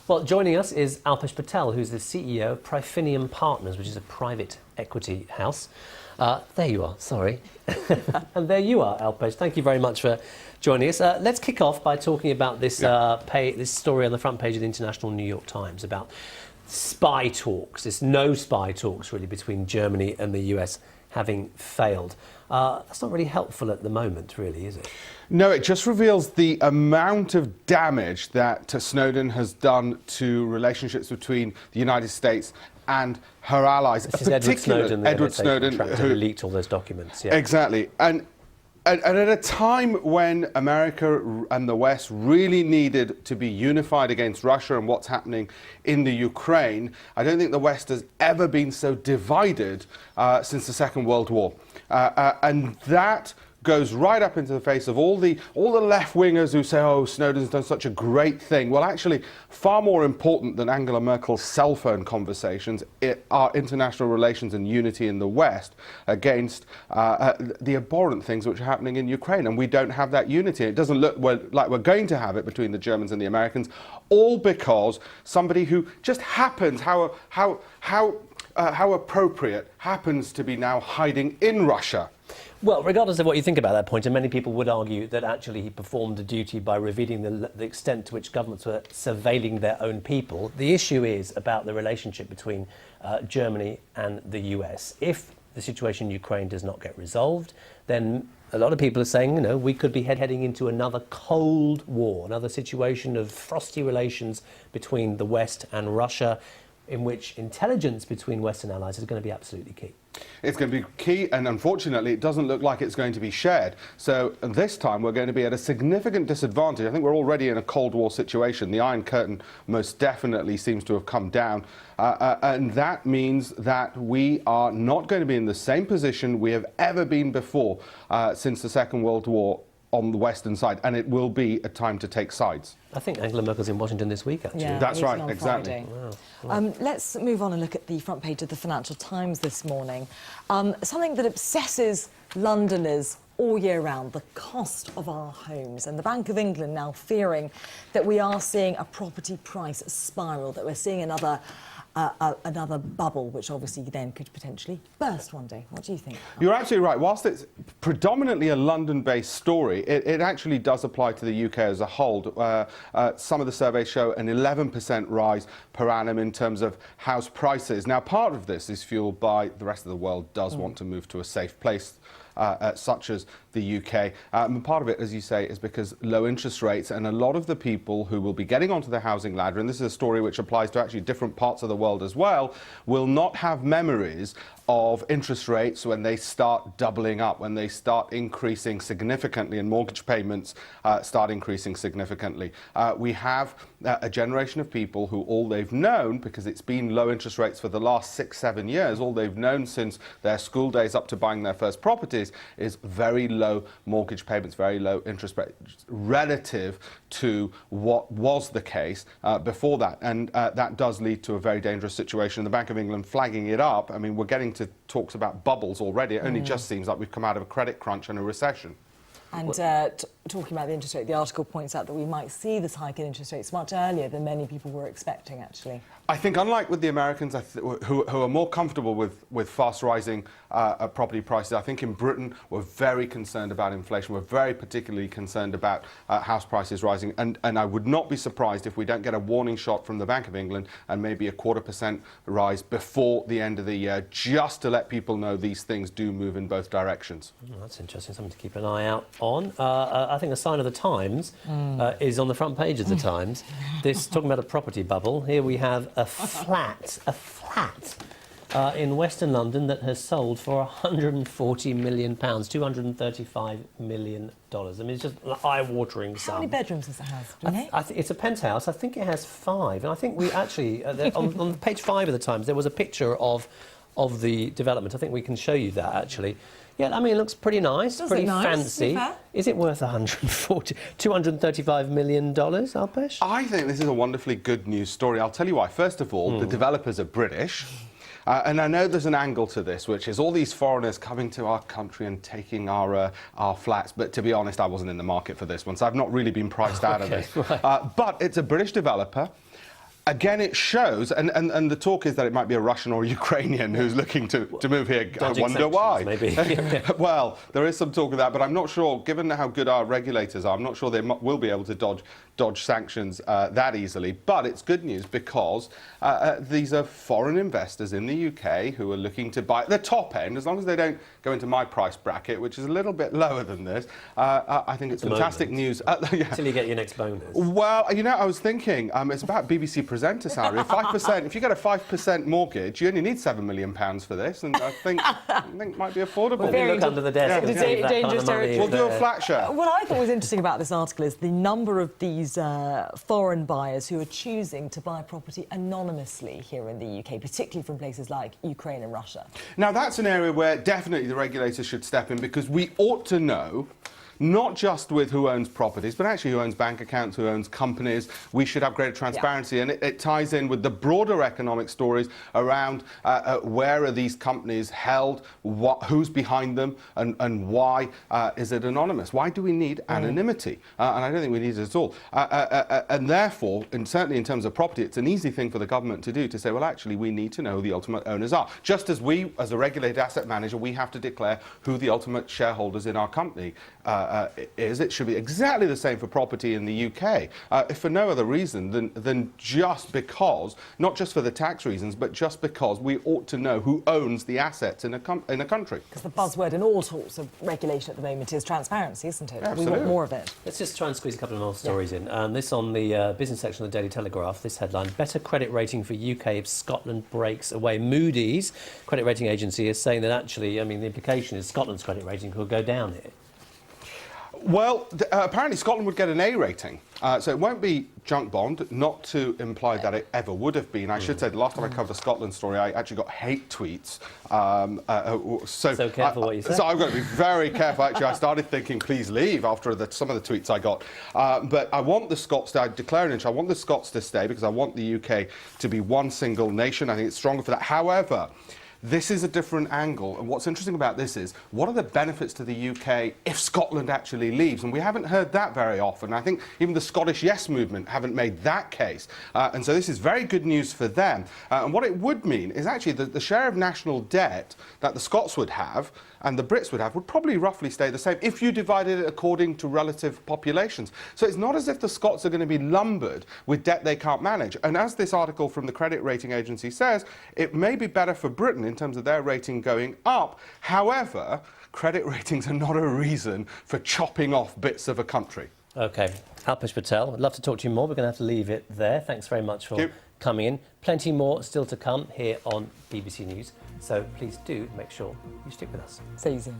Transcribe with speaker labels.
Speaker 1: Well, joining us is Alpesh B.Patel, who's the CEO of Prifinium Partners, which is a private equity house. There you are, sorry. And there you are, Alpesh. Thank you very much for joining us. Let's kick off by talking about this, this story on the front page of the International New York Times about spy talks, this no spy talks really between Germany and the US having failed. That's not really helpful at the moment, really, is it?
Speaker 2: No, it just reveals the amount of damage that Snowden has done to relationships between the United States and her allies.
Speaker 1: This is Edward Snowden, who leaked all those documents. Yeah.
Speaker 2: Exactly. And at a time when America and the West really needed to be unified against Russia and what's happening in the Ukraine, I don't think the West has ever been so divided since the Second World War. And that goes right up into the face of all the left-wingers who say, oh, Snowden's done such a great thing. Well, actually, far more important than Angela Merkel's cell phone conversations are international relations and unity in the West against the abhorrent things which are happening in Ukraine. And we don't have that unity. It doesn't look like we're going to have it between the Germans and the Americans, all because somebody who just happens, how appropriate, happens to be now hiding in Russia.
Speaker 1: Well, regardless of what you think about that point, and many people would argue that actually he performed a duty by revealing the extent to which governments were surveilling their own people, the issue is about the relationship between Germany and the US. If the situation in Ukraine does not get resolved, then a lot of people are saying, you know, we could be heading into another Cold War, another situation of frosty relations between the West and Russia, in which intelligence between Western allies is going to be absolutely key.
Speaker 2: It's going to be key, and unfortunately, it doesn't look like it's going to be shared. So this time, we're going to be at a significant disadvantage. I think we're already in a Cold War situation. The Iron Curtain most definitely seems to have come down. And that means that we are not going to be in the same position we have ever been before since the Second World War on the Western side, and it will be a time to take sides.
Speaker 1: I think Angela Merkel's in Washington this week, actually.
Speaker 2: Yeah, that's right, exactly.
Speaker 3: Wow. Let's move on and look at the front page of the Financial Times this morning. Something that obsesses Londoners all year round, the cost of our homes. And the Bank of England now fearing that we are seeing a property price spiral, that we're seeing another bubble, which obviously then could potentially burst one day. What do you think?
Speaker 2: You're absolutely right. Whilst it's predominantly a London-based story, it actually does apply to the UK as a whole. Some of the surveys show an 11% rise per annum in terms of house prices. Now, part of this is fueled by the rest of the world does want to move to a safe place, such as the UK. And part of it, as you say, is because low interest rates, and a lot of the people who will be getting onto the housing ladder, and this is a story which applies to actually different parts of the world as well, will not have memories of interest rates when they start doubling up, when they start increasing significantly and mortgage payments start increasing significantly. We have a generation of people who all they've known, because it's been low interest rates for the last 6-7 years, all they've known since their school days up to buying their first properties is very low mortgage payments, very low interest rates relative to what was the case before that. And that does lead to a very dangerous situation. The Bank of England flagging it up. I mean, we're getting to talks about bubbles already. It only just seems like we've come out of a credit crunch and a recession.
Speaker 3: And talking about the interest rate, the article points out that we might see this hike in interest rates much earlier than many people were expecting, actually.
Speaker 2: I think, unlike with the Americans, who are more comfortable with fast rising property prices, I think in Britain we're very concerned about inflation. We're very particularly concerned about house prices rising. And I would not be surprised if we don't get a warning shot from the Bank of England and maybe a 0.25% rise before the end of the year, just to let people know these things do move in both directions.
Speaker 1: Oh, that's interesting, something to keep an eye out on. I think a sign of the Times is on the front page of the Times. This talking about a property bubble. Here we have a flat in Western London that has sold for £140 million, $235 million. I mean, it's just an eye-watering sum.
Speaker 3: How many bedrooms does it have?
Speaker 1: It's a penthouse. I think it has 5. And I think we actually, on page 5 of the Times, there was a picture of the development. I think we can show you that, actually. Yeah, I mean, it looks pretty nice, pretty fancy. Is it worth $235 million, Alpesh?
Speaker 2: I think this is a wonderfully good news story. I'll tell you why. First of all, the developers are British. And I know there's an angle to this, which is all these foreigners coming to our country and taking our flats. But to be honest, I wasn't in the market for this one, so I've not really been priced out of this. Right. But it's a British developer. Again, it shows, and the talk is that it might be a Russian or a Ukrainian who's looking to move here. I wonder why.
Speaker 1: Maybe.
Speaker 2: Well, there is some talk of that, but I'm not sure, given how good our regulators are, I'm not sure they will be able to dodge sanctions that easily. But it's good news because these are foreign investors in the UK who are looking to buy at the top end, as long as they don't go into my price bracket, which is a little bit lower than this. I think it's fantastic news.
Speaker 1: Until you get your next bonus.
Speaker 2: Well, you know, I was thinking, it's about BBC presenter salary. 5%, if you get a 5% mortgage, you only need £7 million for this, and I think might be affordable.
Speaker 1: Well, look under the desk.
Speaker 3: Yeah.
Speaker 1: And
Speaker 3: Dangerous territory.
Speaker 2: We'll do a flat share.
Speaker 3: What I thought was interesting about this article is the number of these foreign buyers who are choosing to buy property anonymously here in the UK, particularly from places like Ukraine and Russia.
Speaker 2: Now, that's an area where definitely the regulators should step in, because we ought to know, not just with who owns properties, but actually who owns bank accounts, who owns companies. We should have greater transparency, and it ties in with the broader economic stories around where are these companies held, who's behind them, and why is it anonymous? Why do we need anonymity? And I don't think we need it at all. And therefore, and certainly in terms of property, it's an easy thing for the government to do, to say, well, actually, we need to know who the ultimate owners are. Just as we, as a regulated asset manager, we have to declare who the ultimate shareholders in our company is. It should be exactly the same for property in the UK, if for no other reason than just because, not just for the tax reasons, but just because we ought to know who owns the assets in a country.
Speaker 3: Because the buzzword in all sorts of regulation at the moment is transparency, isn't it?
Speaker 2: Absolutely.
Speaker 3: We want more of it.
Speaker 1: Let's just try and squeeze a couple of more stories in. This on the business section of the Daily Telegraph, this headline: better credit rating for UK if Scotland breaks away. Moody's credit rating agency is saying that actually, I mean, the implication is Scotland's credit rating could go down here.
Speaker 2: Well, apparently Scotland would get an A rating, so it won't be junk bond, not to imply that it ever would have been. I should say, the last time I covered a Scotland story, I actually got hate tweets.
Speaker 1: So careful what you say.
Speaker 2: So I've got to be very careful. Actually, I started thinking, please leave, after some of the tweets I got. But I want the Scots to, I declare an inch, I want the Scots to stay, because I want the UK to be one single nation. I think it's stronger for that. However, this is a different angle, and what's interesting about this is, what are the benefits to the UK if Scotland actually leaves? And we haven't heard that very often. I think even the Scottish Yes movement haven't made that case. And so this is very good news for them. And what it would mean is actually the share of national debt that the Scots would have and the Brits would have would probably roughly stay the same if you divided it according to relative populations. So it's not as if the Scots are going to be lumbered with debt they can't manage. And as this article from the credit rating agency says, it may be better for Britain in terms of their rating going up. However, credit ratings are not a reason for chopping off bits of a country.
Speaker 1: OK. Alpesh B.Patel, I'd love to talk to you more. We're going to have to leave it there. Thanks very much for coming in. Plenty more still to come here on BBC News. So please do make sure you stick with us.
Speaker 3: See you soon.